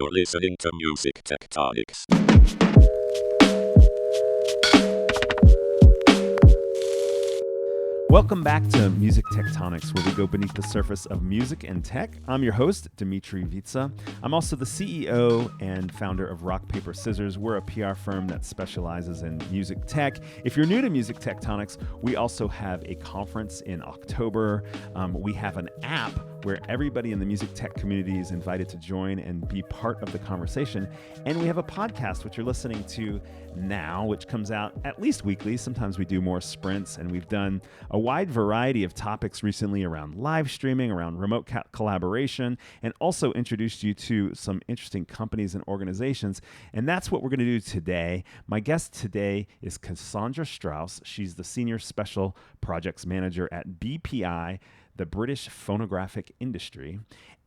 You're listening to Music Tectonics. Welcome back to Music Tectonics, where we go beneath the surface of music and tech. I'm your host, Dimitri Vitsa. I'm also the CEO and founder of Rock, Paper, Scissors. We're a PR firm that specializes in music tech. If you're new to Music Tectonics, we also have a conference in October. We have an app where everybody in the music tech community is invited to join and be part of the conversation. And we have a podcast, which you're listening to now, which comes out at least weekly. Sometimes we do more sprints, and we've done a wide variety of topics recently around live streaming, around remote collaboration, and also introduced you to some interesting companies and organizations. And that's what we're going to do today. My guest today is Casandra Strauss. She's the Senior Special Projects Manager at BPI, the British Phonographic Industry.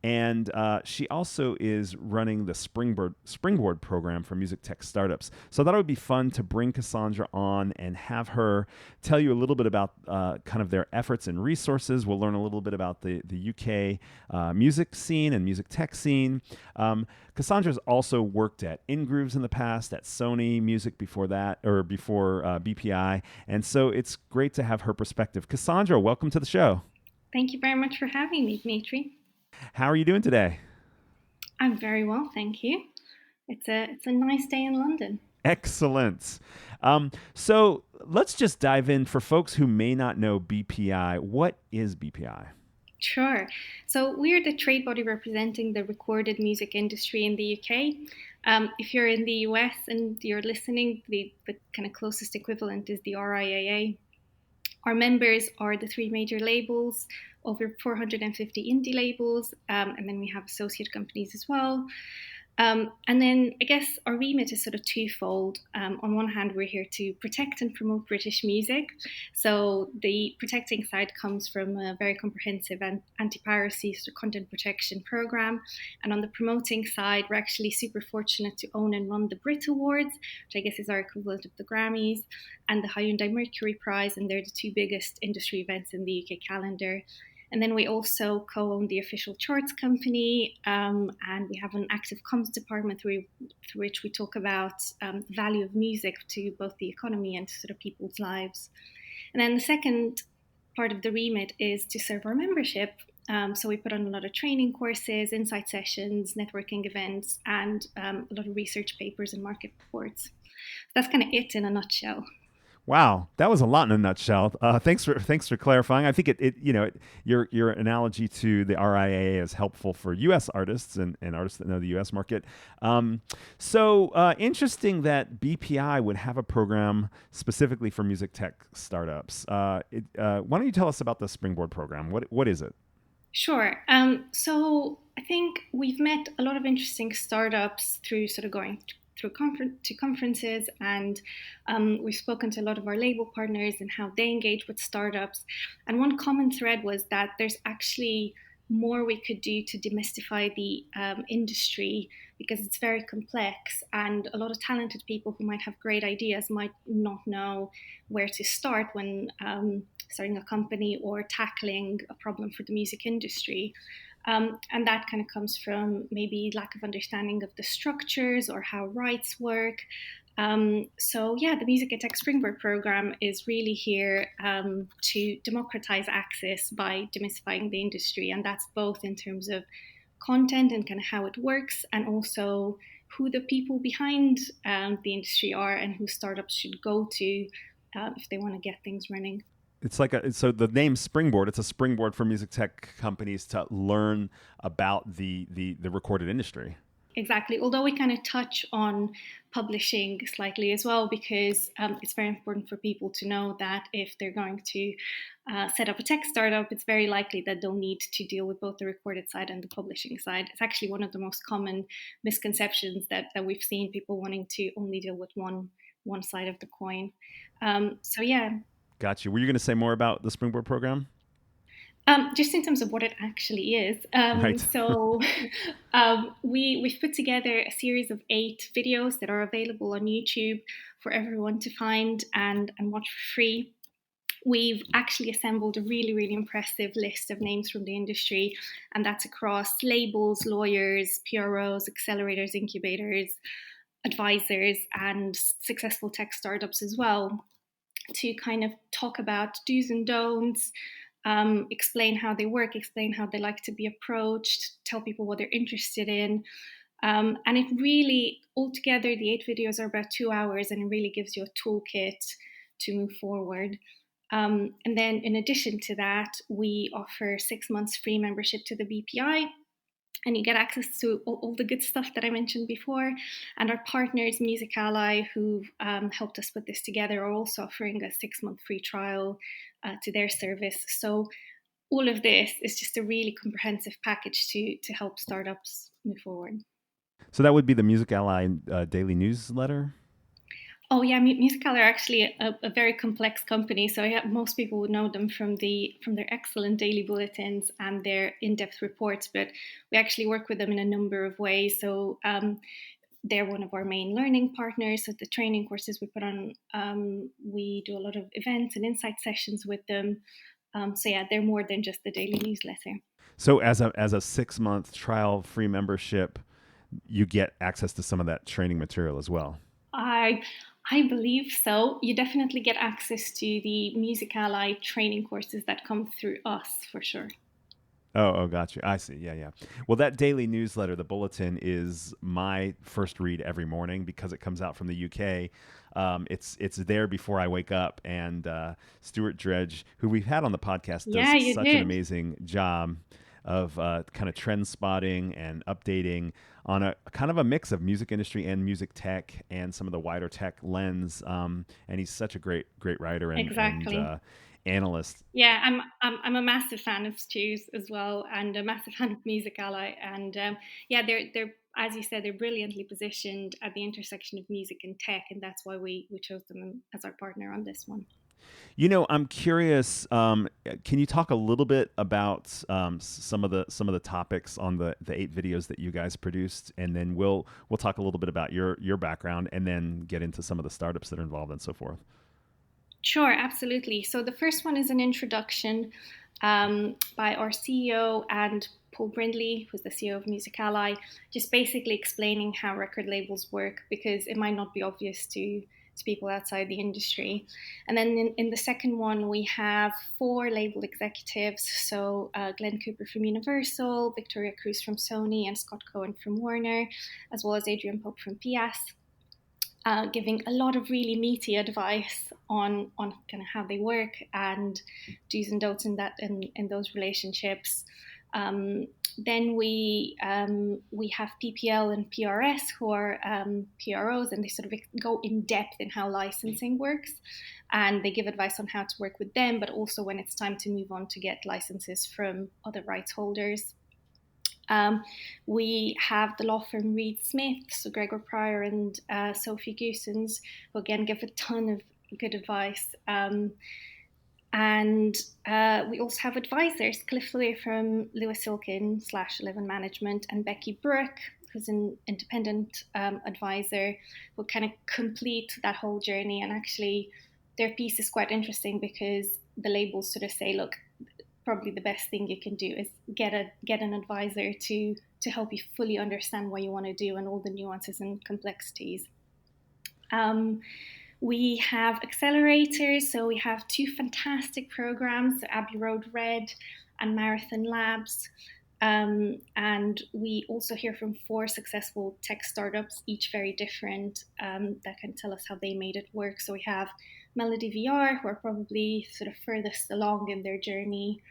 And she also is running the Springboard Programme for music tech startups. So I thought it would be fun to bring Casandra on and have her tell you a little bit about kind of their efforts and resources. We'll learn a little bit about the UK music scene and music tech scene. Cassandra's also worked at InGrooves in the past, at Sony Music before that, or before BPI. And so it's great to have her perspective. Casandra, welcome to the show. Thank you very much for having me, Dimitri. How are you doing today? I'm very well, thank you. It's a nice day in London. Excellent. So let's just dive in. For folks who may not know BPI, what is BPI? Sure. So we're the trade body representing the recorded music industry in the UK. If you're in the US and you're listening, the kind of closest equivalent is the RIAA. Our members are the three major labels, over 450 indie labels, and then we have associate companies as well. And then I guess our remit is sort of twofold. On one hand, we're here to protect and promote British music. So the protecting side comes from a very comprehensive anti-piracy sort of content protection program. And on the promoting side, we're actually super fortunate to own and run the Brit Awards, which I guess is our equivalent of the Grammys, and the Hyundai Mercury Prize. And they're the two biggest industry events in the UK calendar. And then we also co-own the official charts company, and we have an active comms department through which we talk about the value of music to both the economy and to sort of people's lives. And then the second part of the remit is to serve our membership. So we put on a lot of training courses, insight sessions, networking events, and a lot of research papers and market reports. That's kind of it in a nutshell. Wow, that was a lot in a nutshell. Thanks for clarifying. I think your analogy to the RIAA is helpful for U.S. artists and artists that know the U.S. market. So interesting that BPI would have a program specifically for music tech startups. Why don't you tell us about the Springboard program? What is it? Sure. So I think we've met a lot of interesting startups through sort of going through conferences, and we've spoken to a lot of our label partners and how they engage with startups. And one common thread was that there's actually more we could do to demystify the industry, because it's very complex, and a lot of talented people who might have great ideas might not know where to start when starting a company or tackling a problem for the music industry. And that kind of comes from maybe lack of understanding of the structures or how rights work. So the Music and Tech Springboard program is really here to democratize access by demystifying the industry. And that's both in terms of content and kind of how it works, and also who the people behind the industry are and who startups should go to if they want to get things running. It's like so the name Springboard, it's a springboard for music tech companies to learn about the recorded industry. Exactly. Although we kind of touch on publishing slightly as well, because it's very important for people to know that if they're going to set up a tech startup, it's very likely that they'll need to deal with both the recorded side and the publishing side. It's actually one of the most common misconceptions that we've seen, people wanting to only deal with one side of the coin. Got you. Were you going to say more about the Springboard program? Just in terms of what it actually is. Right. So we've put together a series of 8 videos that are available on YouTube for everyone to find and watch for free. we've actually assembled a really, really impressive list of names from the industry, and that's across labels, lawyers, PROs, accelerators, incubators, advisors, and successful tech startups as well, to kind of talk about do's and don'ts, explain how they work, explain how they like to be approached, tell people what they're interested in. And it really, altogether, the 8 videos are about 2 hours, and it really gives you a toolkit to move forward. And then in addition to that, we offer 6 months free membership to the BPI, and you get access to all the good stuff that I mentioned before. And our partners, Music Ally, who helped us put this together, are also offering a 6-month free trial to their service. So all of this is just a really comprehensive package to help startups move forward. So that would be the Music Ally daily newsletter? Oh yeah, Music Ally are actually a very complex company. So most people would know them from their excellent daily bulletins and their in-depth reports. But we actually work with them in a number of ways. So they're one of our main learning partners. So the training courses we put on, we do a lot of events and insight sessions with them. So yeah, they're more than just the daily newsletter. So as a 6-month trial free membership, you get access to some of that training material as well. I believe so. You definitely get access to the Music Ally training courses that come through us, for sure. Oh, got you. I see. Yeah. Well, that daily newsletter, the bulletin, is my first read every morning because it comes out from the UK. It's there before I wake up, and Stuart Dredge, who we've had on the podcast, does such an amazing job of kind of trend spotting and updating on a kind of a mix of music industry and music tech and some of the wider tech lens. And he's such a great writer and analyst. Yeah, I'm a massive fan of Stu's as well, and a massive fan of Music Ally. And yeah, they're as you said, they're brilliantly positioned at the intersection of music and tech, and that's why we chose them as our partner on this one. You know, I'm curious. Can you talk a little bit about some of the topics on the 8 videos that you guys produced, and then we'll talk a little bit about your background, and then get into some of the startups that are involved and so forth. Sure, absolutely. So the first one is an introduction by our CEO and Paul Brindley, who's the CEO of Music Ally, just basically explaining how record labels work, because it might not be obvious to people outside the industry. And then in the second one, we have 4 label executives. So Glenn Cooper from Universal, Victoria Cruz from Sony, and Scott Cohen from Warner, as well as Adrian Pope from PS, giving a lot of really meaty advice on kind of how they work and do's and don'ts in those relationships. Then we have PPL and PRS, who are PROs, and they sort of go in depth in how licensing works, and they give advice on how to work with them, but also when it's time to move on to get licenses from other rights holders. We have the law firm Reed Smith, so Gregor Pryor and Sophie Goosens, who again give a ton of good advice. And we also have advisors, Cliff Lewis from Lewis Silkin /11 Management, and Becky Brooke, who's an independent advisor, who kind of complete that whole journey. And actually, their piece is quite interesting because the labels sort of say, look, probably the best thing you can do is get an advisor to help you fully understand what you want to do and all the nuances and complexities. We have accelerators, so we have 2 fantastic programs, Abbey Road Red and Marathon Labs. And we also hear from 4 successful tech startups, each very different, that can tell us how they made it work. So we have Melody VR, who are probably sort of furthest along in their journey.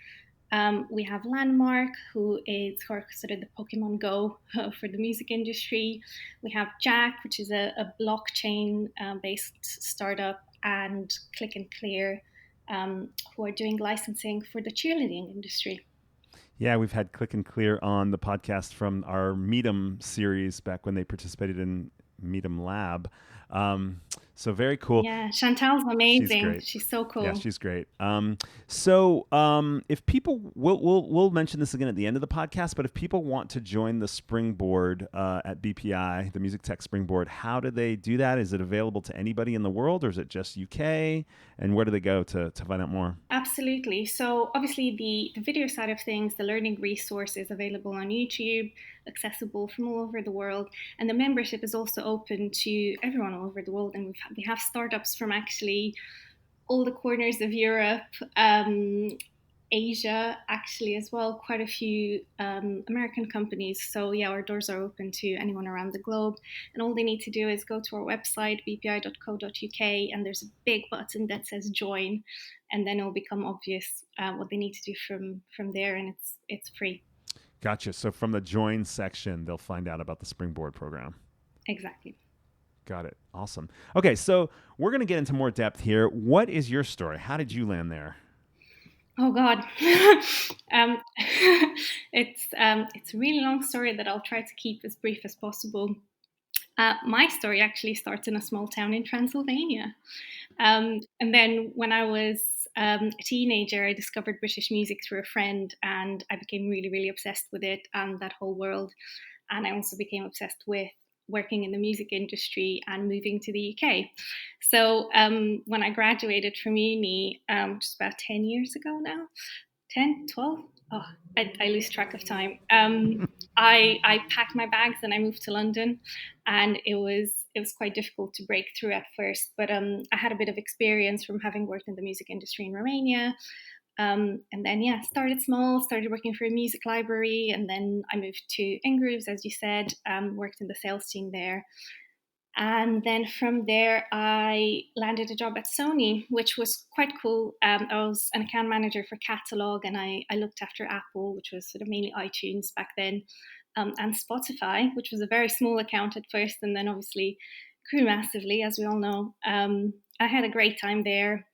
We have Landmark, who is sort of the Pokemon Go for the music industry. We have Jack, which is a blockchain-based startup, and Click and Clear, who are doing licensing for the cheerleading industry. Yeah, we've had Click and Clear on the podcast from our Meet 'em series back when they participated in Meet 'em Lab. So very cool. Yeah, Chantal's She's amazing. great. She's so Yeah, cool. she's great. If people, we'll mention this again at the end of the podcast, but if people want to join the Springboard at BPI, the Music Tech Springboard, how do they do that? Is it available to anybody in the world, or is it just UK? And where do they go to find out more? Absolutely. So obviously the video side of things, the learning resource is available on YouTube, accessible from all over the world. And the membership is also open to everyone all over the world. And we have startups from actually all the corners of Europe, Asia actually as well, quite a few American companies. So yeah, our doors are open to anyone around the globe. And all they need to do is go to our website, bpi.co.uk, and there's a big button that says join. And then it'll become obvious what they need to do from there, and it's free. Gotcha. So from the join section, they'll find out about the Springboard program. Exactly. Got it. Awesome. Okay, so we're going to get into more depth here. What is your story? How did you land there? Oh God, it's a really long story that I'll try to keep as brief as possible. My story actually starts in a small town in Transylvania, and then when I was a teenager, I discovered British music through a friend, and I became really, really obsessed with it and that whole world. And I also became obsessed with working in the music industry and moving to the UK. So when I graduated from uni, just about 10 years ago now, 10, 12? Oh, I lose track of time. I packed my bags and I moved to London, and it was quite difficult to break through at first. But I had a bit of experience from having worked in the music industry in Romania. And then, yeah, started small, started working for a music library, and then I moved to Ingrooves, as you said, worked in the sales team there. And then from there, I landed a job at Sony, which was quite cool. I was an account manager for Catalog, and I looked after Apple, which was sort of mainly iTunes back then, and Spotify, which was a very small account at first, and then obviously grew massively, as we all know. I had a great time there.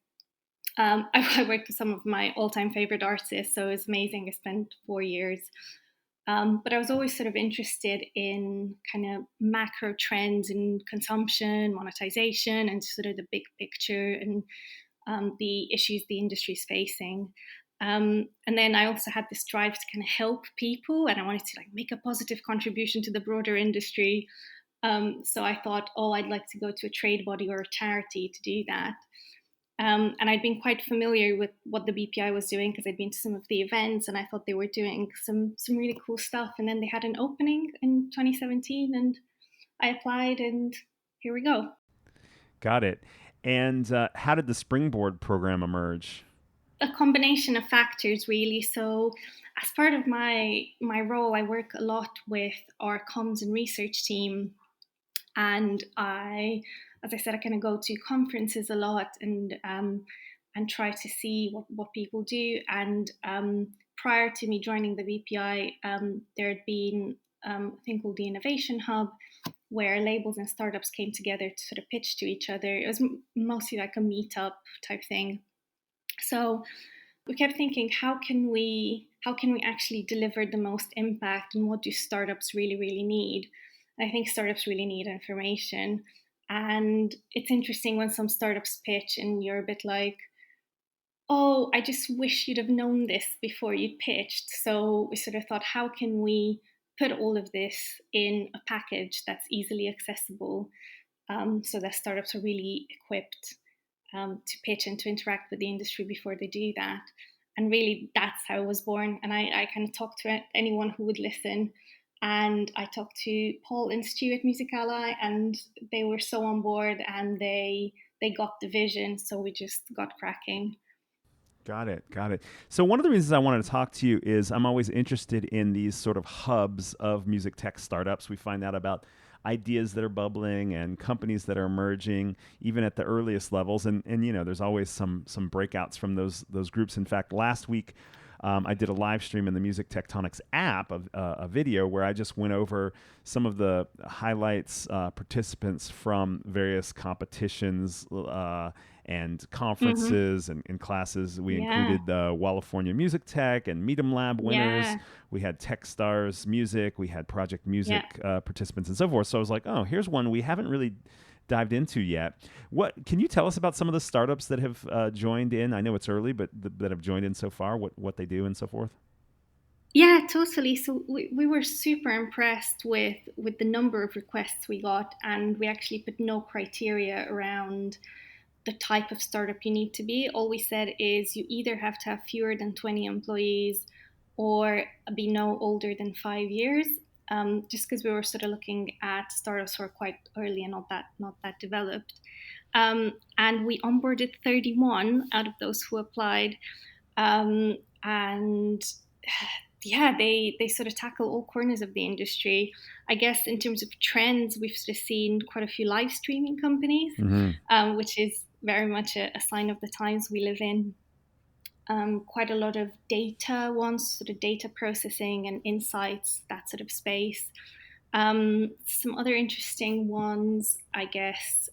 I worked with some of my all-time favorite artists, so it was amazing. I spent 4 years. But I was always sort of interested in kind of macro trends in consumption, monetization, and sort of the big picture and the issues the industry is facing. And then I also had this drive to kind of help people, and I wanted to like make a positive contribution to the broader industry. So I thought, oh, I'd like to go to a trade body or a charity to do that. And I'd been quite familiar with what the BPI was doing because I'd been to some of the events, and I thought they were doing some really cool stuff. And then they had an opening in 2017, and I applied, and here we go. Got it. And how did the Springboard program emerge? A combination of factors, really. So as part of my role, I work a lot with our comms and research team, and as I said, I kind of go to conferences a lot and try to see what people do. And prior to me joining the BPI, there had been a thing called the Innovation Hub, where labels and startups came together to sort of pitch to each other. It was mostly like a meetup type thing. So we kept thinking, how can we actually deliver the most impact, and what do startups really, really need? And I think startups really need information. And it's interesting when some startups pitch and you're a bit like, oh, I just wish you'd have known this before you pitched. So we sort of thought, how can we put all of this in a package that's easily accessible, so that startups are really equipped to pitch and to interact with the industry before they do that. And really, that's how it was born. And I kind of talked to anyone who would listen. And I talked to Paul and Stuart, Music Ally, and they were so on board, and they got the vision. So we just got cracking. Got it. So one of the reasons I wanted to talk to you is I'm always interested in these sort of hubs of music tech startups. We find out about ideas that are bubbling and companies that are emerging, even at the earliest levels. And you know, there's always some breakouts from those groups. In fact, last week, I did a live stream in the Music Tectonics app, a video where I just went over some of the highlights, participants from various competitions and conferences and classes. We included the California Music Tech and Meet 'em Lab winners. Yeah. We had Techstars Music. We had Project Music participants and so forth. So I was like, oh, here's one we haven't really dived into yet. What can you tell us about some of the startups that have joined in? I know it's early, but that have joined in so far. What they do and so forth. Yeah, totally. So we were super impressed with the number of requests we got, and we actually put no criteria around the type of startup you need to be. All we said is you either have to have fewer than 20 employees or be no older than 5 years. Just because we were sort of looking at startups who are quite early and not that developed. And we onboarded 31 out of those who applied. And yeah, they sort of tackle all corners of the industry. I guess in terms of trends, we've sort of seen quite a few live streaming companies, which is very much a sign of the times we live in. Quite a lot of data ones, sort of data processing and insights, that sort of space. Some other interesting ones, I guess.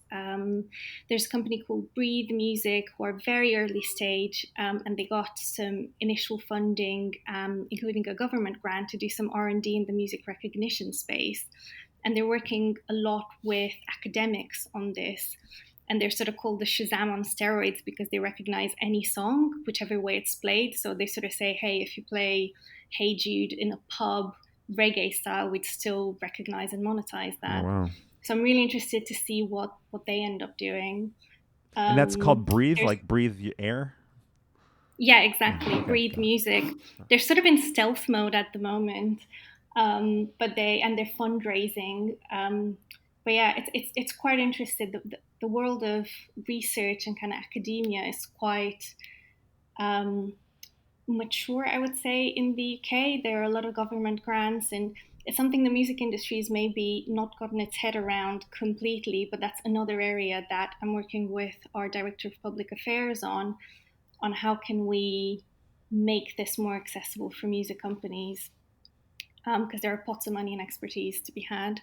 There's a company called Breathe Music who are very early stage, and they got some initial funding, including a government grant to do some R&D in the music recognition space. And they're working a lot with academics on this. And they're sort of called the Shazam on steroids because they recognize any song, whichever way it's played. So they sort of say, hey, if you play Hey Jude in a pub, reggae style, we'd still recognize and monetize that. Oh, wow. So I'm really interested to see what they end up doing. And that's called Breathe, like breathe air? Yeah, exactly. Okay. Breathe Music. They're sort of in stealth mode at the moment, but they're fundraising. But yeah, it's quite interesting. The world of research and kind of academia is quite mature, I would say, in the UK. There are a lot of government grants, and it's something the music industry has maybe not gotten its head around completely, but that's another area that I'm working with our Director of Public Affairs on how can we make this more accessible for music companies, because there are pots of money and expertise to be had.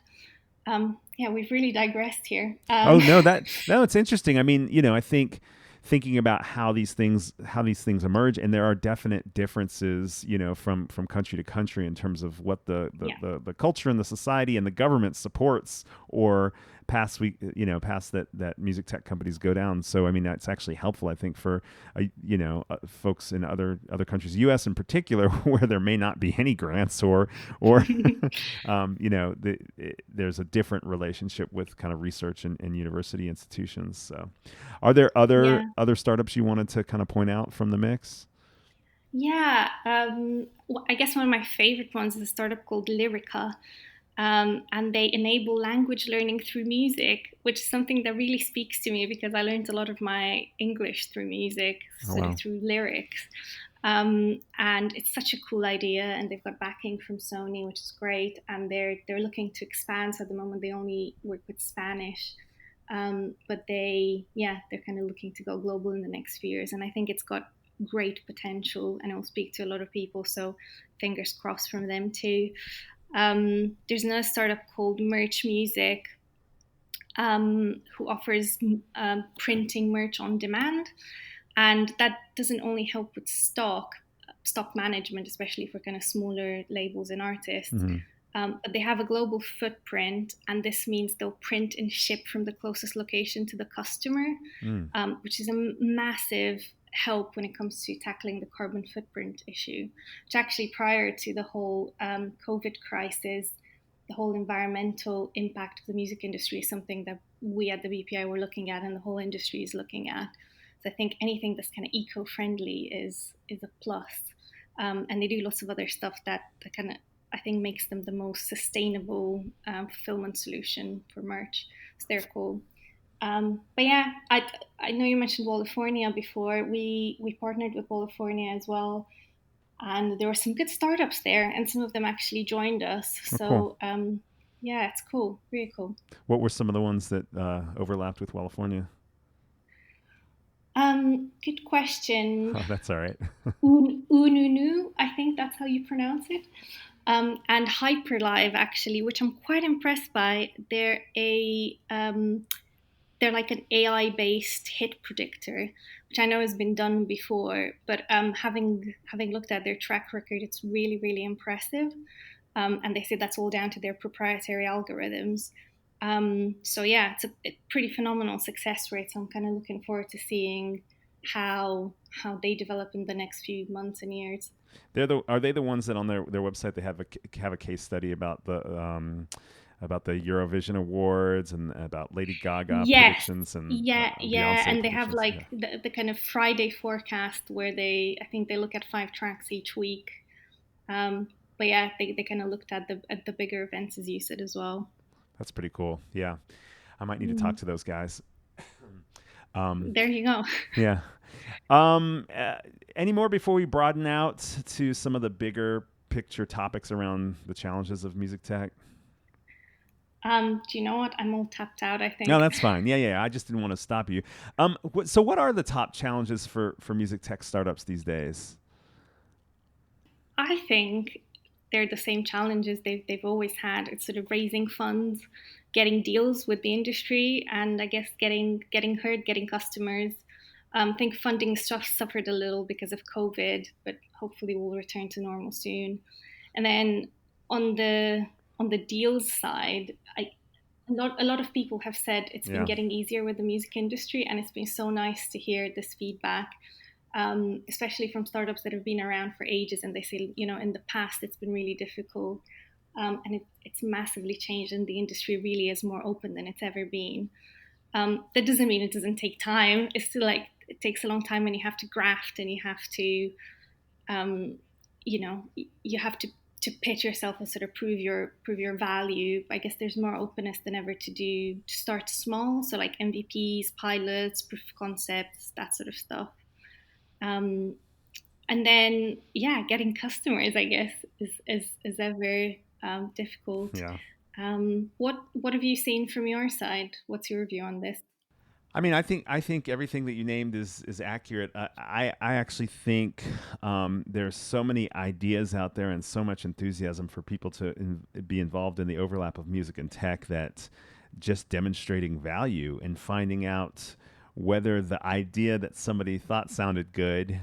Yeah, we've really digressed here. No, it's interesting. I mean, I think thinking about how these things emerge, and there are definite differences, from country to country in terms of what the culture and the society and the government supports or past that music tech companies go down. So I mean, that's actually helpful, I think, for folks in other countries, U.S. in particular, where there may not be any grants or there's a different relationship with kind of research and university institutions. So, are there other startups you wanted to kind of point out from the mix? Yeah, I guess one of my favorite ones is a startup called Lyrica. And they enable language learning through music, which is something that really speaks to me because I learned a lot of my English through music, through lyrics. And it's such a cool idea, and they've got backing from Sony, which is great. And they're looking to expand. So at the moment, they only work with Spanish, but they're kind of looking to go global in the next few years. And I think it's got great potential, and it will speak to a lot of people. So fingers crossed from them too. There's another startup called Merch Music, who offers printing merch on demand, and that doesn't only help with stock management, especially for kind of smaller labels and artists, but they have a global footprint, and this means they'll print and ship from the closest location to the customer, which is a massive help when it comes to tackling the carbon footprint issue, which actually prior to the whole COVID crisis, the whole environmental impact of the music industry is something that we at the BPI were looking at and the whole industry is looking at. So I think anything that's kind of eco-friendly is a plus. And they do lots of other stuff that kind of, I think, makes them the most sustainable fulfillment solution for merch. So they're cool. But yeah, I know you mentioned California before. We partnered with California as well, and there were some good startups there, and some of them actually joined us. Cool. Yeah, it's cool, really cool. What were some of the ones that overlapped with California? Good question. Oh, that's all right. Ununu, I think that's how you pronounce it. And Hyperlive, actually, which I'm quite impressed by. They're like an AI-based hit predictor, which I know has been done before, but having looked at their track record, it's really, really impressive. And they say that's all down to their proprietary algorithms. So yeah, it's a pretty phenomenal success rate. So I'm kind of looking forward to seeing how they develop in the next few months and years. Are they the ones that on their website they have a case study about the Eurovision Awards and about Lady Gaga Yes, predictions and yeah, Beyonce and they have predictions? like Yeah, the kind of Friday forecast where I think they look at 5 tracks each week. But yeah, they kind of looked at the bigger events, as you said, as well. that's pretty cool. Yeah, I might need to talk Mm. to those guys. Um, There you go. yeah. Um, uh, any more before we broaden out to some of the bigger picture topics around the challenges of music tech? Do you know what? I'm all tapped out, I No, think. that's fine. Yeah. I just didn't want to stop you. So what are the top challenges for music tech startups these days? I think they're the same challenges they've always had. It's sort of raising funds, getting deals with the industry, and I guess getting heard, getting customers. I think funding stuff suffered a little because of COVID, but hopefully will return to normal soon. And then on the deals side, a lot of people have said it's been Yeah. getting easier with the music industry, and it's been so nice to hear this feedback, especially from startups that have been around for ages. And they say, in the past it's been really difficult, and it's massively changed, and the industry really is more open than it's ever been. That doesn't mean it doesn't take time. It's still like it takes a long time, and you have to graft, and you have to um, you have to pitch yourself and sort of prove your value. I guess there's more openness than ever to start small, so like MVPs, pilots, proof of concepts, that sort of stuff. um, and then yeah, getting customers, I guess, is ever difficult. Yeah. What have you seen from your side? What's your view on this? I mean, I think everything that you named is accurate. I actually think there's so many ideas out there and so much enthusiasm for people to be involved in the overlap of music and tech that just demonstrating value and finding out whether the idea that somebody thought sounded good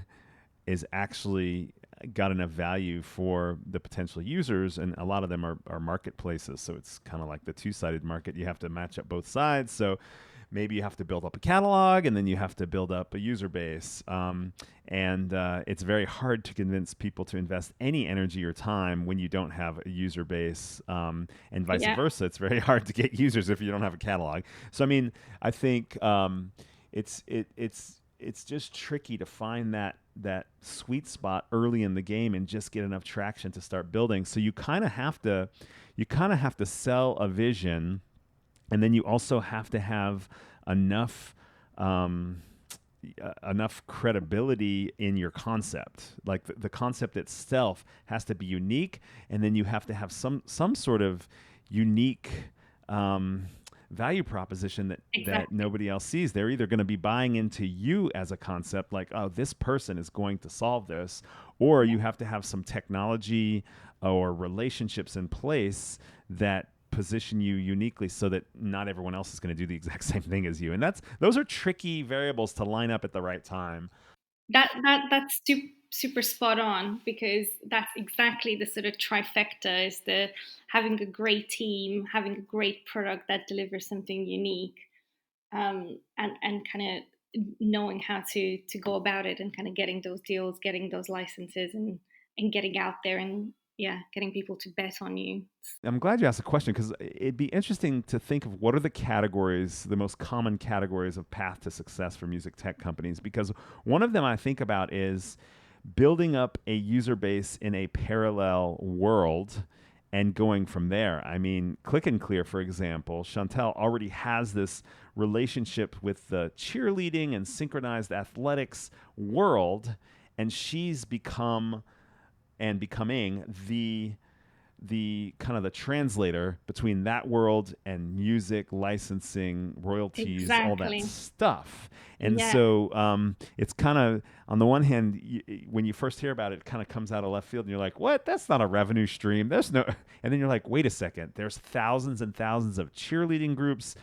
is actually got enough value for the potential users, and a lot of them are marketplaces, so it's kind of like the two-sided market. You have to match up both sides, so maybe you have to build up a catalog and then you have to build up a user base. And it's very hard to convince people to invest any energy or time when you don't have a user base, and vice Yeah, versa. It's very hard to get users if you don't have a catalog. So, I mean, I think it's just tricky to find that sweet spot early in the game and just get enough traction to start building. So you kind of have to sell a vision, and then you also have to have enough um, enough credibility in your concept. Like the concept itself has to be unique, and then you have to have some sort of unique um, value proposition that exactly. nobody else sees. They're either going to be buying into you as a concept, like, oh, this person is going to solve this, or you have to have some technology or relationships in place that position you uniquely so that not everyone else is going to do the exact same thing as you. And those are tricky variables to line up at the right time. That's super spot on, because that's exactly the sort of trifecta: is the having a great team, having a great product that delivers something unique, and kind of knowing how to go about it, and kind of getting those deals, getting those licenses, and getting out there, and yeah, getting people to bet on you. I'm glad you asked the question because it'd be interesting to think of what are the categories, the most common categories of path to success for music tech companies. Because one of them I think about is building up a user base in a parallel world and going from there. I mean, Click and Clear, for example, Chantel already has this relationship with the cheerleading and synchronized athletics world, and she's become and becoming the kind of the translator between that world and music licensing, royalties, all that Exactly. stuff. And Yeah. so it's kind of, on the one hand, when you first hear about it, it kind of comes out of left field and you're like, what? That's not a revenue stream. There's no, and then you're like, wait a second, there's thousands and thousands of cheerleading groups,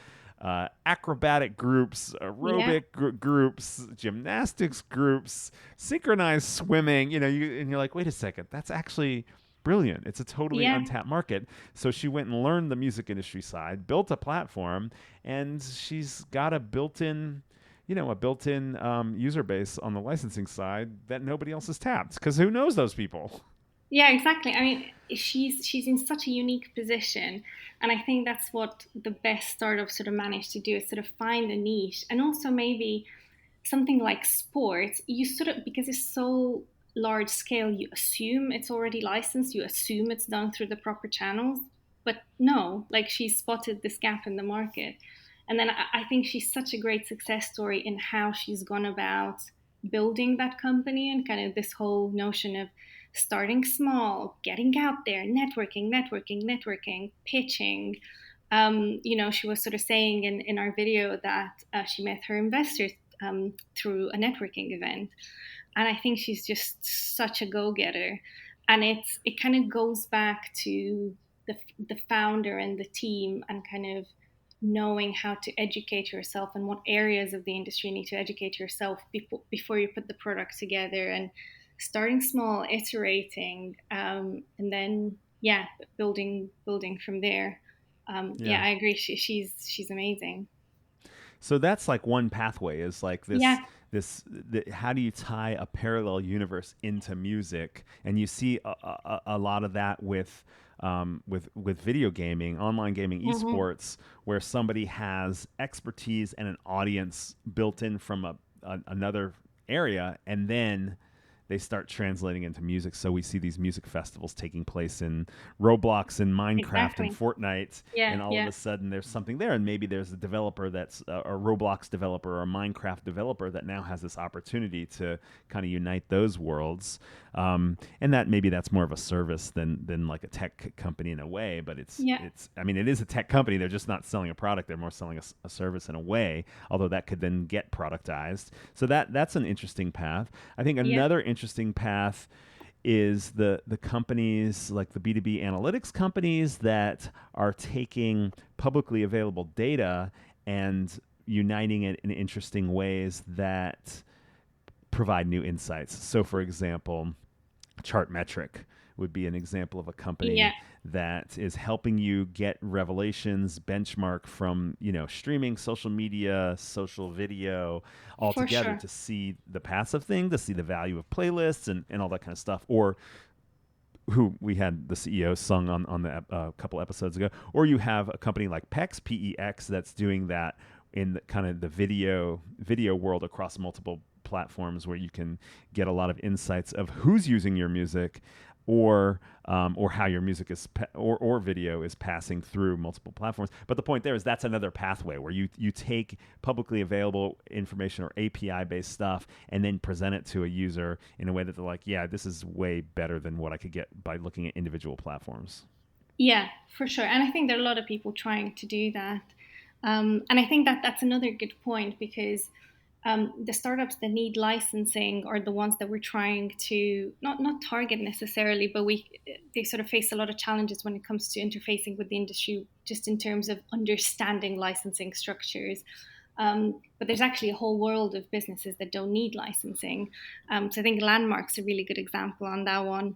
acrobatic groups, Yeah. aerobic groups, gymnastics groups, synchronized swimming, and you're like, wait a second, that's actually brilliant. It's a totally Yeah. untapped market. So she went and learned the music industry side, built a platform, and she's got a built-in user base on the licensing side that nobody else has tapped, because who knows those people? Yeah, exactly. I mean, she's in such a unique position, and I think that's what the best startups sort of manage to do, is sort of find a niche. And also maybe something like sports, you sort of, because it's so large scale, you assume it's already licensed, you assume it's done through the proper channels, but no, like she spotted this gap in the market. And then I think she's such a great success story in how she's gone about building that company, and kind of this whole notion of starting small, getting out there, networking, pitching. She was sort of saying in our video that she met her investors through a networking event. And I think she's just such a go-getter. And it kind of goes back to the founder and the team, and kind of knowing how to educate yourself and what areas of the industry you need to educate yourself before you put the product together, and starting small, iterating, and then building from there. Yeah. I agree. She's amazing. So that's like one pathway, is like Yeah. how do you tie a parallel universe into music? And you see a lot of that with video gaming, online gaming, Mm-hmm. esports, where somebody has expertise and an audience built in from another area, and then they start translating into music. So we see these music festivals taking place in Roblox and Minecraft and Exactly. Fortnite, Yeah. and all of Yeah. a sudden there's something there, and maybe there's a developer that's a Roblox developer or a Minecraft developer that now has this opportunity to kind of unite those worlds. And that maybe that's more of a service than like a tech company in a way, but Yeah. I mean, it is a tech company. They're just not selling a product. They're more selling a service in a way, although that could then get productized. So that's an interesting path. I think Yeah. another interesting path is the companies like the B2B analytics companies that are taking publicly available data and uniting it in interesting ways that provide new insights. So, for example, Chartmetric would be an example of a Yeah. company that is helping you get revelations, benchmark from, streaming, social media, social video, all For together sure. to see the passive thing, to see the value of playlists and all that kind of stuff. Or who we had the CEO sung on the couple episodes ago. Or you have a company like PEX, PEX, that's doing that in the, kind of the video world across multiple platforms, where you can get a lot of insights of who's using your music, or how your music is or video is passing through multiple platforms. But the point there is that's another pathway where you take publicly available information or API based stuff and then present it to a user in a way that they're like, yeah, this is way better than what I could get by looking at individual platforms. Yeah, for sure. And I think there are a lot of people trying to do that. And I think that that's another good point, because the startups that need licensing are the ones that we're trying to not target necessarily, but they sort of face a lot of challenges when it comes to interfacing with the industry, just in terms of understanding licensing structures. But there's actually a whole world of businesses that don't need licensing. So I think Landmark's a really good example on that one,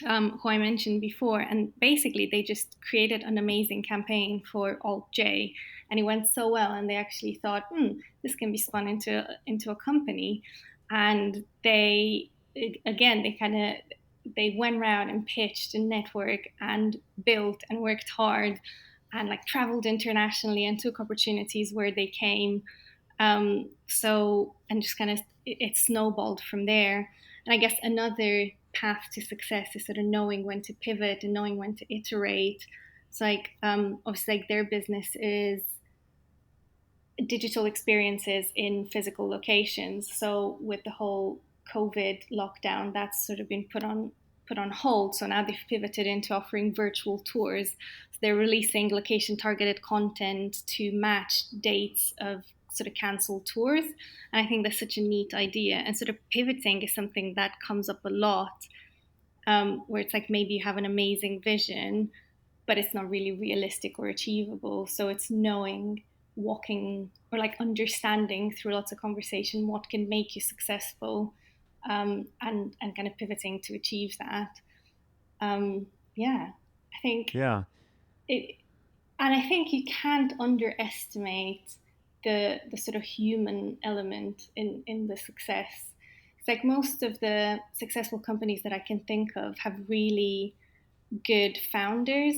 who I mentioned before. And basically, they just created an amazing campaign for Alt J, and it went so well. And they actually thought, this can be spun into a company. And they went around and pitched and networked and built and worked hard, and like traveled internationally and took opportunities where they came. And just kind of it snowballed from there. And I guess another path to success is sort of knowing when to pivot and knowing when to iterate. It's like, obviously, like their business is digital experiences in physical locations. So with the whole COVID lockdown, that's sort of been put on hold. So now they've pivoted into offering virtual tours. So they're releasing location targeted content to match dates of sort of cancelled tours. And I think that's such a neat idea. And sort of pivoting is something that comes up a lot, where it's like maybe you have an amazing vision, but it's not really realistic or achievable. So it's knowing, walking, or like understanding through lots of conversation what can make you successful, and kind of pivoting to achieve that. Yeah, I think Yeah. it, and I think you can't underestimate the sort of human element in the success. It's like most of the successful companies that I can think of have really good founders,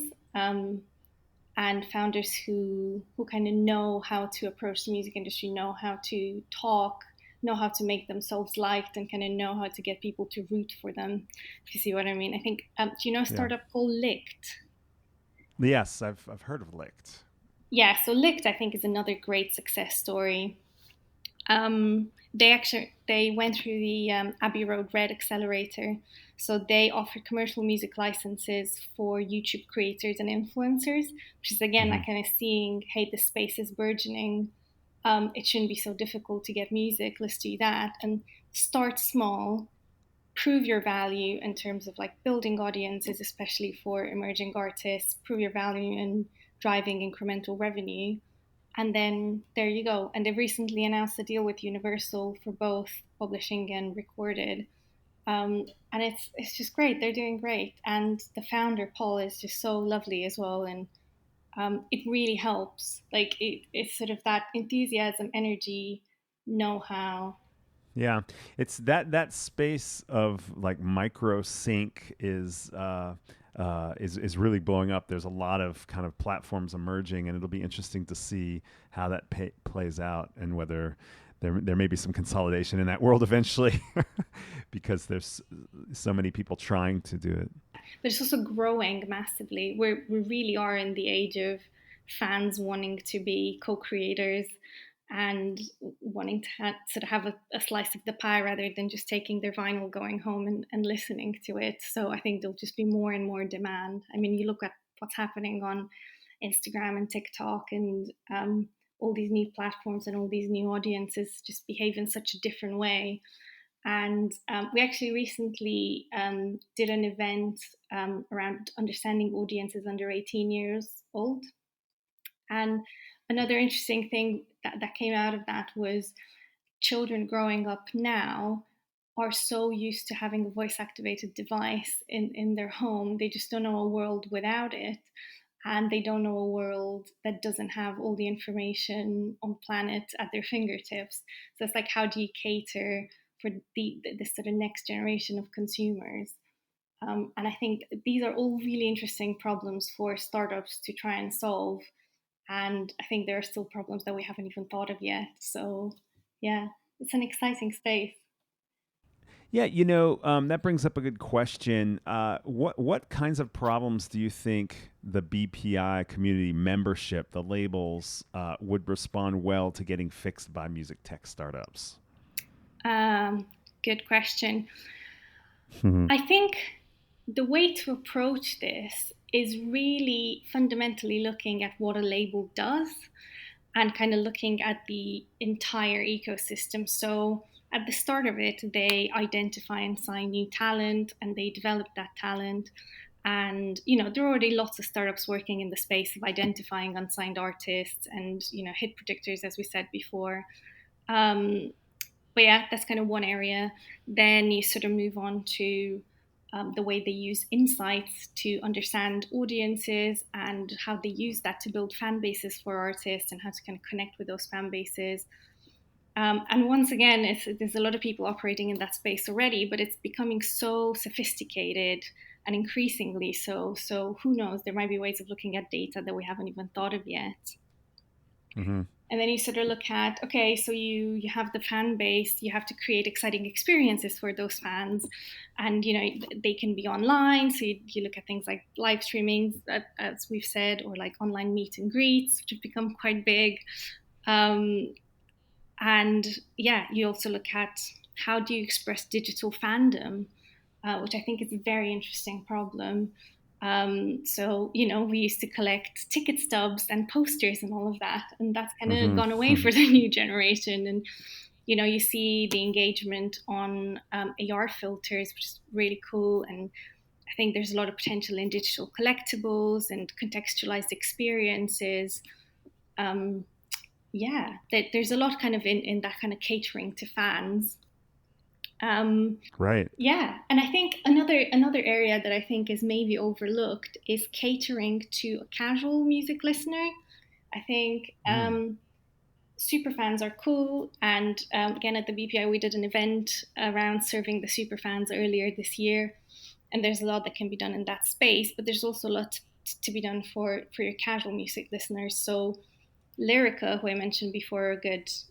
and founders who kind of know how to approach the music industry, know how to talk, know how to make themselves liked, and kind of know how to get people to root for them. If you see what I mean, I think. Do you know a Yeah. startup called Licked? Yes, I've heard of Licked. Yeah, so Licked I think is another great success story. They went through the Abbey Road Red Accelerator, so they offer commercial music licenses for YouTube creators and influencers, which is again Hmm. that kind of seeing, hey, the space is burgeoning. It shouldn't be so difficult to get music. Let's do that and start small. Prove your value in terms of like building audiences, especially for emerging artists. Prove your value in driving incremental revenue, and then there you go. And they've recently announced a deal with Universal for both publishing and recorded. And it's just great. They're doing great. And the founder, Paul, is just so lovely as well. And it really helps. Like it's sort of that enthusiasm, energy, know how. Yeah, it's that space of like Microsync is really blowing up. There's a lot of kind of platforms emerging, and it'll be interesting to see how that plays out and whether there may be some consolidation in that world eventually, because there's so many people trying to do it. But it's also growing massively. We really are in the age of fans wanting to be co-creators and wanting to sort of have a slice of the pie rather than just taking their vinyl, going home and listening to it. So I think there'll just be more and more demand. I mean, you look at what's happening on Instagram and TikTok and all these new platforms and all these new audiences just behave in such a different way. And we actually recently did an event around understanding audiences under 18 years old. And another interesting thing that came out of that was children growing up now are so used to having a voice activated device in their home. They just don't know a world without it. And they don't know a world that doesn't have all the information on the planet at their fingertips. So it's like, how do you cater for this sort of next generation of consumers? And I think these are all really interesting problems for startups to try and solve. And I think there are still problems that we haven't even thought of yet. So, yeah, it's an exciting space. Yeah, that brings up a good question. What kinds of problems do you think the BPI community membership, the labels, would respond well to getting fixed by music tech startups? Um, Good question. Hmm. I think the way to approach this is really fundamentally looking at what a label does and kind of looking at the entire ecosystem. So at the start of it, they identify and sign new talent and they develop that talent. And, there are already lots of startups working in the space of identifying unsigned artists and, hit predictors, as we said before. Um, but yeah, that's kind of one area. Then you sort of move on to the way they use insights to understand audiences and how they use that to build fan bases for artists and how to kind of connect with those fan bases. And once again, there's a lot of people operating in that space already, but it's becoming so sophisticated and increasingly so. So who knows? There might be ways of looking at data that we haven't even thought of yet. Hmm. And then you sort of look at, okay, so you have the fan base, you have to create exciting experiences for those fans, and they can be online. So you look at things like live streaming, as we've said, or like online meet and greets, which have become quite big. Um, and yeah, you also look at how do you express digital fandom, which I think is a very interesting problem. So, we used to collect ticket stubs and posters and all of that, and that's kind of Hmm. gone away for the new generation. And, you see the engagement on AR filters, which is really cool. And I think there's a lot of potential in digital collectibles and contextualized experiences. Um, yeah, there's a lot kind of in that kind of catering to fans. Right. Yeah, and I think another area that I think is maybe overlooked is catering to a casual music listener. I think Mm. super fans are cool, and again at the BPI we did an event around serving the super fans earlier this year, and there's a lot that can be done in that space, but there's also a lot to be done for your casual music listeners. So Lyrica, who I mentioned before,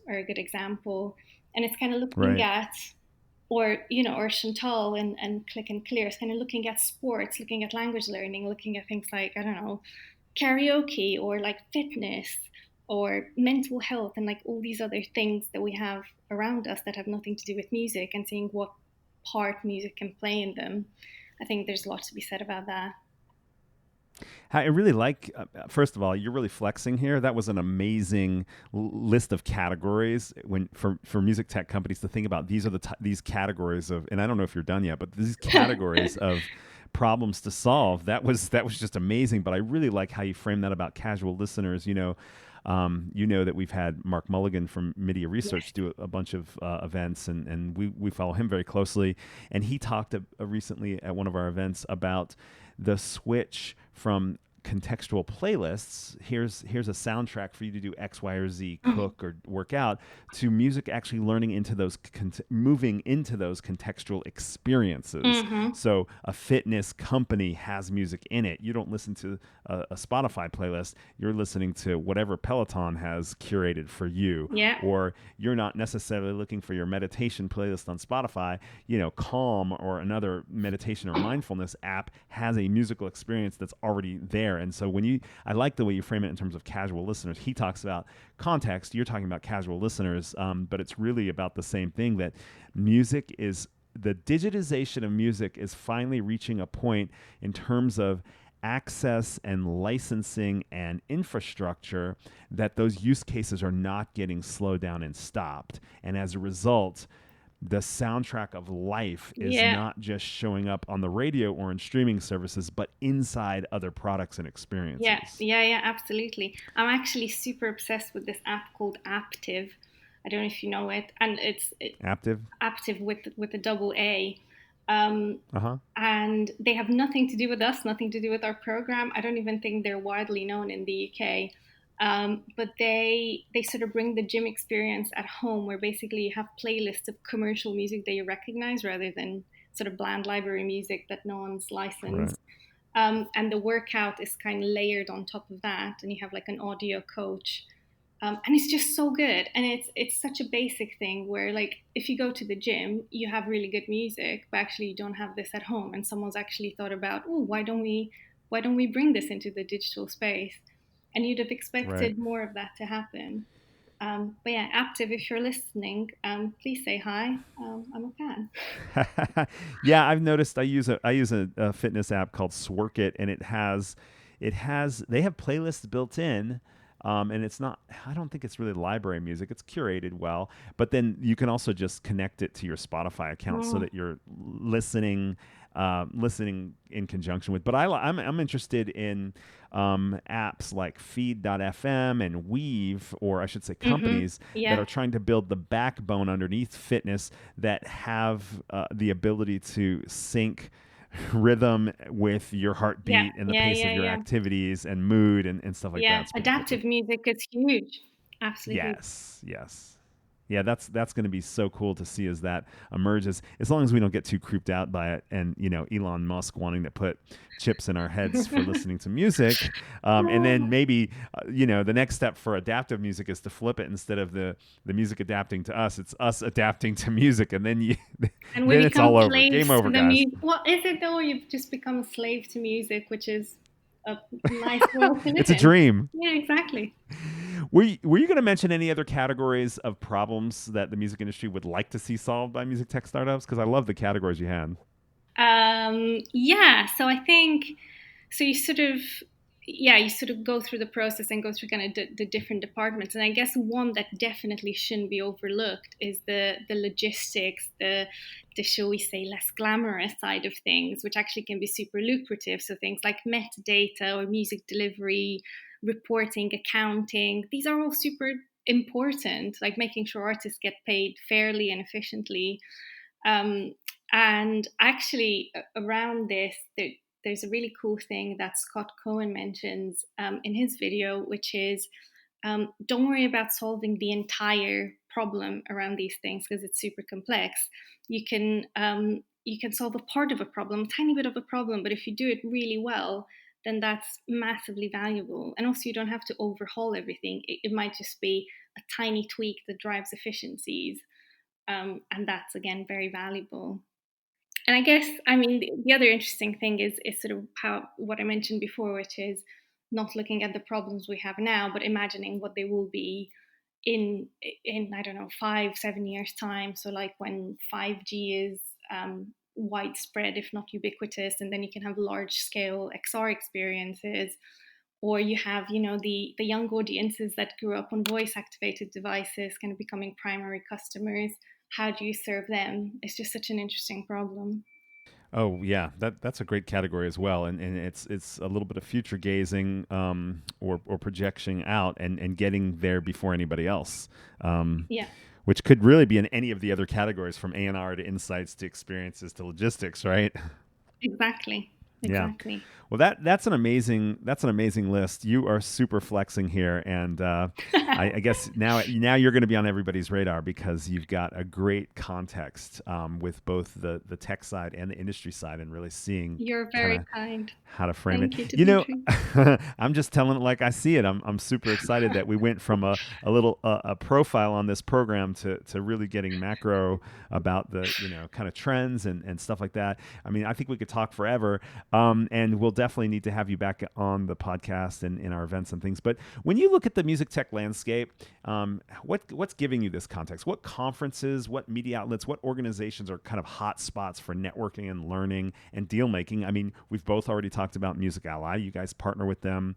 are a good example, and it's kind of looking Right. at, or or Chantal and Click and Clear is kind of looking at sports, looking at language learning, looking at things like, I don't know, karaoke or like fitness or mental health and like all these other things that we have around us that have nothing to do with music, and seeing what part music can play in them. I think there's a lot to be said about that. I really like, first of all, you're really flexing here. That was an amazing list of categories when for music tech companies to think about. These are these categories of, and I don't know if you're done yet, but these categories of problems to solve. That was just amazing. But I really like how you frame that about casual listeners. You know that we've had Mark Mulligan from Media Yes. Research do a bunch of events, and we follow him very closely. And he talked recently at one of our events about the switch from contextual playlists, here's a soundtrack for you to do X, Y, or Z, cook or work out, to music actually learning into those moving into those contextual experiences. Mm-hmm. So a fitness company has music in it. You don't listen to a Spotify playlist, you're listening to whatever Peloton has curated for you. Yeah. Or you're not necessarily looking for your meditation playlist on Spotify. Calm or another meditation or mindfulness app has a musical experience that's already there. And so I like the way you frame it in terms of casual listeners. He talks about context. You're talking about casual listeners, but it's really about the same thing, that the digitization of music is finally reaching a point in terms of access and licensing and infrastructure, that those use cases are not getting slowed down and stopped. And as a result, the soundtrack of life is Yeah. not just showing up on the radio or in streaming services, but inside other products and Yeah, experiences. yeah, absolutely. I'm actually super obsessed with this app called Aptiv. I don't know if you know it, and Aptiv? Aptiv with a double A. Um, Uh-huh. and they have nothing to do with us, nothing to do with our program. I don't even think they're widely known in the UK. But they sort of bring the gym experience at home, where basically you have playlists of commercial music that you recognize rather than sort of bland library music that no one's Right. licensed. And the workout is kind of layered on top of that, and you have like an audio coach, and it's just so good. And it's such a basic thing where, like, if you go to the gym, you have really good music, but actually you don't have this at home, and someone's actually thought about, oh, why don't we bring this into the digital space? And you'd have Right. expected more of that to happen. But yeah, Active, if you're listening, please say hi. I'm a fan. Yeah, I've noticed I use a fitness app called Sworkit, and they have playlists built in. And it's not, I don't think it's really library music. It's curated well, but then you can also just connect it to your Spotify account so Oh. that you're listening in conjunction with. But I'm interested in apps like Feed.fm and Weave, or I should say Mm-hmm. companies that Yeah. are trying to build the backbone underneath fitness, that have the ability to sync rhythm with your Yeah. heartbeat and the Yeah. pace of Yeah. your Yeah. activities and mood and stuff like that. Yeah. It's pretty cool. Adaptive music is huge. Absolutely. Yes. Yeah, that's going to be so cool to see as that emerges. As long as we don't get too creeped out by it, and Elon Musk wanting to put chips in our heads for listening to music, and then maybe the next step for adaptive music is to flip it. Instead of the music adapting to us, it's us adapting to music, and then And we then it's all become over. Game slaves to over, the guys. music. What is it though? You've just become a slave to music, which is a nice world to live It's a in. dream. Yeah, exactly. Were you going to mention any other categories of problems that the music industry would like to see solved by music tech startups? Because I love the categories you had. Yeah, so I think so. You sort of go through the process and go through kind of the different departments, and I guess one that definitely shouldn't be overlooked is the logistics, the shall we say less glamorous side of things, which actually can be super lucrative. So things like metadata or music delivery, reporting, accounting, these are all super important, like making sure artists get paid fairly and efficiently. Um, and actually, around this, there's a really cool thing that Scott Cohen mentions in his video, which is don't worry about solving the entire problem around these things because it's super complex. You can solve a part of a problem, a tiny bit of a problem, but if you do it really well, then that's massively valuable. And also, you don't have to overhaul everything. It might just be a tiny tweak that drives efficiencies, and that's again very valuable. And I guess, I mean, the other interesting thing is sort of how what I mentioned before, which is not looking at the problems we have now, but imagining what they will be in I don't know 5-7 years time. So like when 5G is widespread, if not ubiquitous, and then you can have large scale XR experiences, or you have the young audiences that grew up on voice activated devices kind of becoming primary customers. How do you serve them? It's just such an interesting problem. Oh yeah, that's a great category as well, and it's a little bit of future gazing, or projecting out and getting there before anybody else, Yeah, which could really be in any of the other categories, from A&R to insights to experiences to logistics, right? exactly. Yeah. Exactly. Well, that's an amazing list. You are super flexing here, and I guess now you're going to be on everybody's radar because you've got a great context, with both the tech side and the industry side, and really seeing You're kind very of kind. how to frame it. Thank you, Dimitri. I'm just telling it like I see it. I'm super excited that we went from a little a profile on this program to really getting macro about the kind of trends and stuff like that. I mean, I think we could talk forever, and we'll definitely need to have you back on the podcast and in our events and things. But when you look at the music tech landscape, what's giving you this context? What conferences, what media outlets, what organizations are kind of hot spots for networking and learning and deal making? I mean, we've both already talked about Music Ally. You guys partner with them.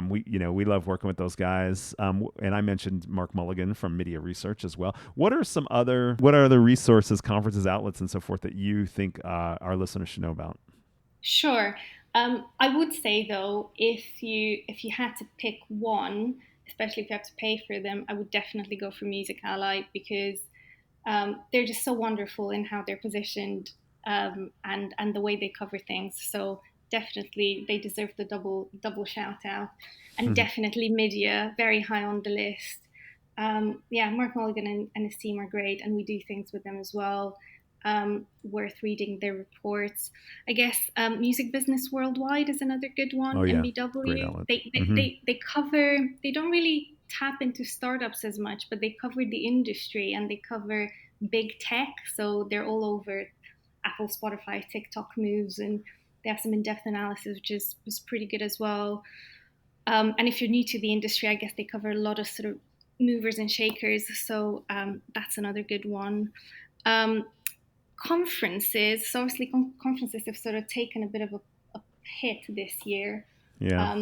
We love working with those guys. And I mentioned Mark Mulligan from Media Research as well. What are other resources, conferences, outlets, and so forth that you think our listeners should know about? Sure. I would say though, if you had to pick one, especially if you have to pay for them, I would definitely go for Music Ally because they're just so wonderful in how they're positioned, and the way they cover things. So definitely they deserve the double shout out, and definitely Media very high on the list. Yeah, Mark Mulligan and his team are great, and we do things with them as well. Worth reading their reports. I guess Music Business Worldwide is another good Oh one. yeah, great MBW. outlet. They they, Hmm. they they cover. They don't really tap into startups as much, but they cover the industry and they cover big tech. So they're all over Apple, Spotify, TikTok moves, and they have some in-depth analysis, which is pretty good as well. And if you're new to the industry, I guess they cover a lot of sort of movers and shakers. So that's another good one. Um, Conferences. So obviously, conferences have sort of taken a bit of a hit this year. Yeah.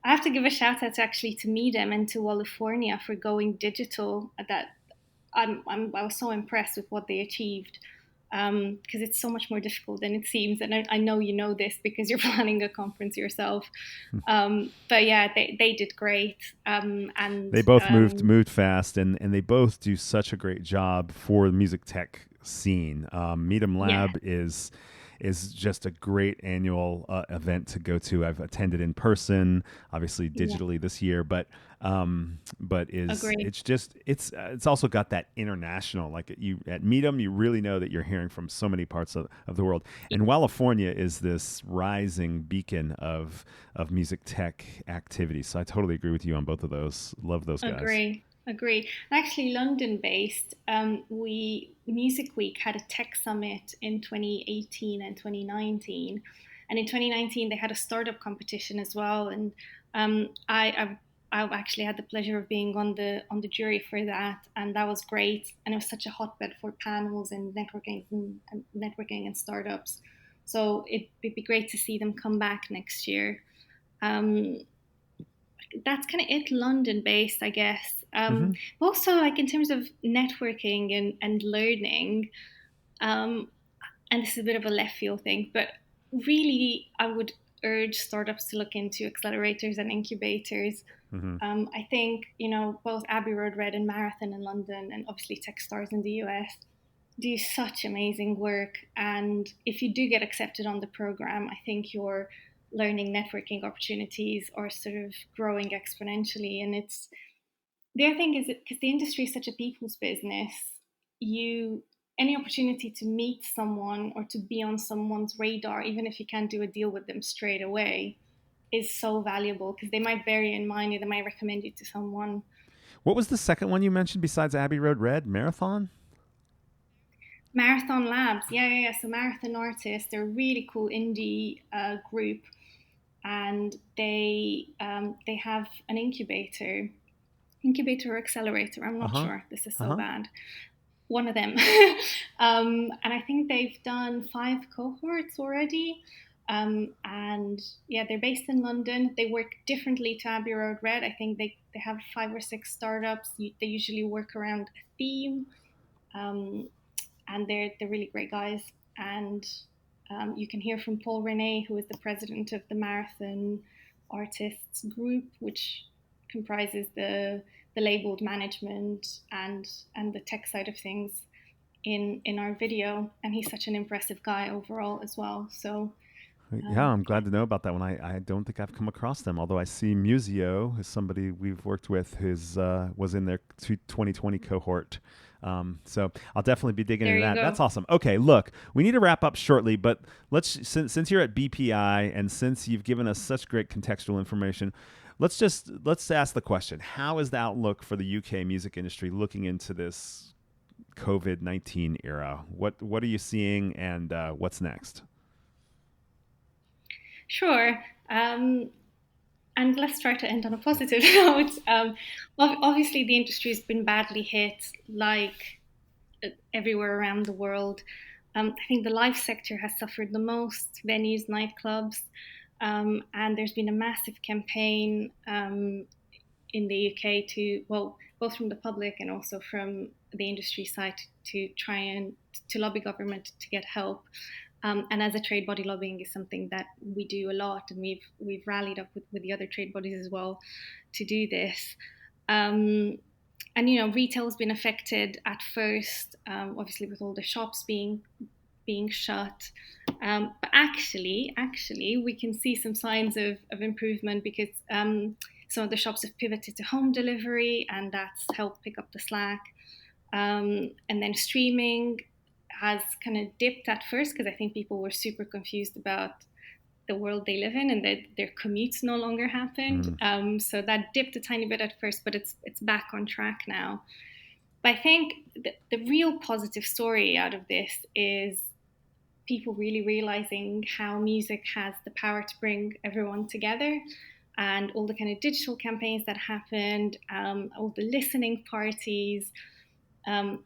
I have to give a shout out actually to Medem and to California for going digital. That I was so impressed with what they achieved, because it's so much more difficult than it seems. And I know you know this because you're planning a conference yourself. But yeah, they did great. And They both moved fast, and they both do such a great job for the music tech scene. Meetum yeah, Lab is just a great annual event to go to. I've attended in person, obviously yeah, digitally this year, but agree. it's also got that international, like you at Meetum, you really know that you're hearing from so many parts of the world. And California is this rising beacon of music tech activity. So I totally agree with you on both of those. Love those guys. Agree. Actually, London-based, we Music Week had a tech summit in 2018 and 2019, and in 2019 they had a startup competition as well. And I've actually had the pleasure of being on the jury for that, and that was great. And it was such a hotbed for panels and networking and startups. So it'd be great to see them come back next year. Um, that's kind of it, London based, I guess. Hmm. Also, like in terms of networking and learning, um, and this is a bit of a left field thing, but really, I would urge startups to look into accelerators and incubators. Hmm. I think both Abbey Road Red and Marathon in London, and obviously Techstars in the US, do such amazing work. And if you do get accepted on the program, I think your learning networking opportunities are sort of growing exponentially. And it's the other thing is that because the industry is such a people's business, you any opportunity to meet someone or to be on someone's radar, even if you can't do a deal with them straight away, is so valuable because they might bear you in mind or they might recommend you to someone. What was the second one you mentioned besides Abbey Road Red? Marathon? Marathon Labs, yeah. So Marathon Artists, they're a really cool indie group, and they have an incubator or accelerator. I'm Uh not huh. sure. This is Uh so huh. bad. One of them, and I think they've done 5 cohorts already. And yeah, they're based in London. They work differently to Abbey Road Red. I think they have 5 or 6 startups. They usually work around a theme. Um, and they're really great guys. And you can hear from Paul Rene, who is the president of the Marathon Artists Group, which comprises the labeled management and the tech side of things in our video. And he's such an impressive guy overall as well. So Yeah, I'm yeah, glad to know about that one. I don't think I've come across them, although I see Museo is somebody we've worked with who's was in their 2020 cohort. So I'll definitely be digging there into you that. That's go. awesome. Okay, look, we need to wrap up shortly, but since you're at BPI and since you've given us such great contextual information, let's ask the question: how is the outlook for the UK music industry looking into this COVID-19 era? What are you seeing, and what's next? Sure. And let's try to end on a positive note. Obviously, the industry has been badly hit, like everywhere around the world. I think the live sector has suffered the most, venues, nightclubs, and there's been a massive campaign in the UK to, well, both from the public and also from the industry side to try and to lobby government to get help. And as a trade body, lobbying is something that we do a lot, and we've rallied up with the other trade bodies as well to do this. Um, and retail's been affected at first, obviously with all the shops being shut. But actually, we can see some signs of improvement because some of the shops have pivoted to home delivery, and that's helped pick up the slack. And then streaming has kind of dipped at first because I think people were super confused about the world they live in and that their commutes no longer happened. Mm. So that dipped a tiny bit at first, but it's back on track now. But I think the real positive story out of this is people really realizing how music has the power to bring everyone together, and all the kind of digital campaigns that happened, all the listening parties, and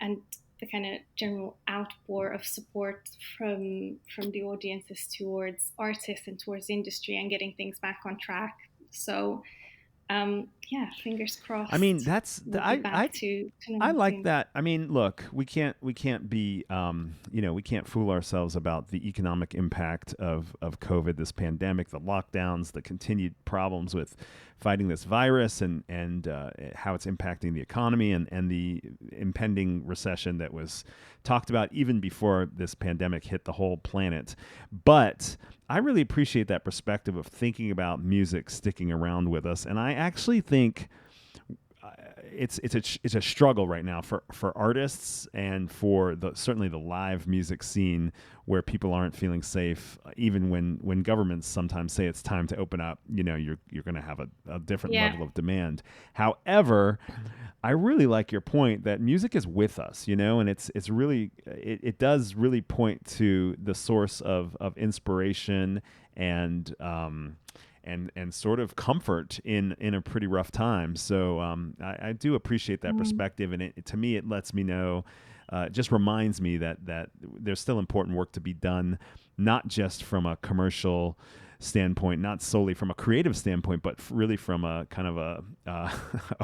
the kind of general outpour of support from the audiences towards artists and towards industry and getting things back on track. So yeah, fingers I mean, crossed that's we'll be I back to I normal like soon. that. I mean, look, we can't be we can't fool ourselves about the economic impact of COVID, this pandemic, the lockdowns, the continued problems with fighting this virus, and how it's impacting the economy, and the impending recession that was talked about even before this pandemic hit the whole planet. But I really appreciate that perspective of thinking about music sticking around with us, and I actually think it's a struggle right now for artists and for the certainly the live music scene, where people aren't feeling safe, even when governments sometimes say it's time to open up. You're going to have a different Yeah. level of demand. However, I really like your point that music is with us, and it's really it does really point to the source of inspiration and sort of comfort in a pretty rough time. So I do appreciate that Mm. perspective, and to me it lets me know, it just reminds me that there's still important work to be done, not just from a commercial standpoint, not solely from a creative standpoint, but really from a kind of a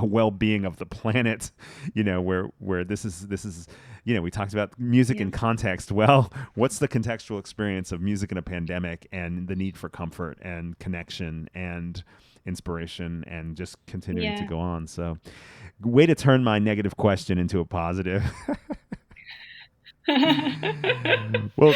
well-being of the planet. Where this is we talked about music Yeah. in context. Well, what's the contextual experience of music in a pandemic, and the need for comfort and connection and inspiration, and just continuing to Yeah. go on. So, way to turn my negative question into a positive. Well,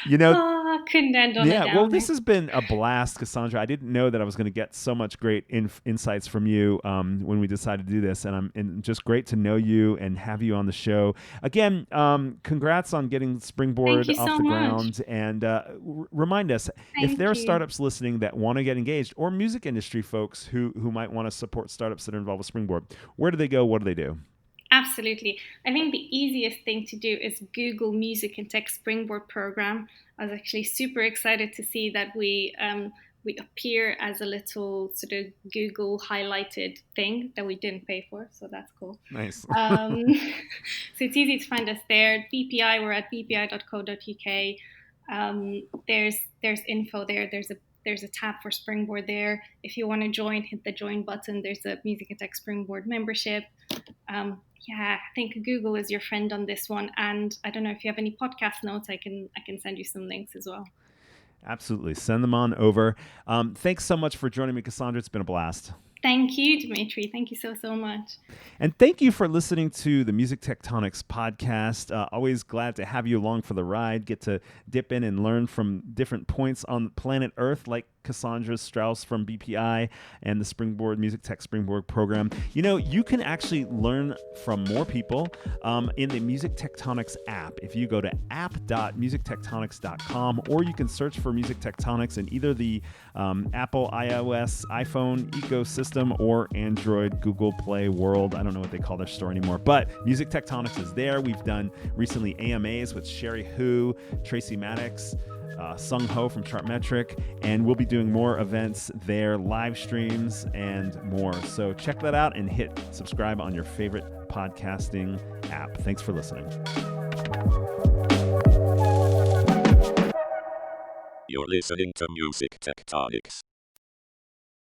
you know, Couldn't end on a yeah, well, downer. this has been a blast, Casandra. I didn't know that I was going to get so much great insights from you when we decided to do this, and just great to know you and have you on the show again. Congrats on getting Springboard Thank you off so the much. ground, and remind us if Thank there are you. startups listening that want to get engaged, or music industry folks who might want to support startups that are involved with Springboard. Where do they go? What do they do? Absolutely. I think the easiest thing to do is Google Music and Tech Springboard Program. I was actually super excited to see that we appear as a little sort of Google highlighted thing that we didn't pay for, so that's cool. Nice. So it's easy to find us there. BPI, we're at bpi.co.uk. There's info there. There's a tab for Springboard there. If you want to join, hit the join button. There's a Music and Tech Springboard membership. Yeah, I think Google is your friend on this one. And I don't know if you have any podcast notes, I can send you some links as well. Absolutely. Send them on over. Thanks so much for joining me, Casandra. It's been a blast. Thank you, Dimitri. Thank you so much. And thank you for listening to the Music Tectonics podcast. Always glad to have you along for the ride, get to dip in and learn from different points on planet Earth, like Casandra Strauss from BPI and the Springboard Music Tech Springboard program. You know, you can actually learn from more people in the Music Tectonics app. If you go to app.musictectonics.com, or you can search for Music Tectonics in either the Apple, iOS, iPhone ecosystem or Android, Google Play World. I don't know what they call their store anymore, but Music Tectonics is there. We've done recently AMAs with Sherry Hu, Tracy Maddox, Sung Ho from Chartmetric, and we'll be doing more events there, live streams, and more. So check that out and hit subscribe on your favorite podcasting app. Thanks for listening. You're listening to Music Tectonics.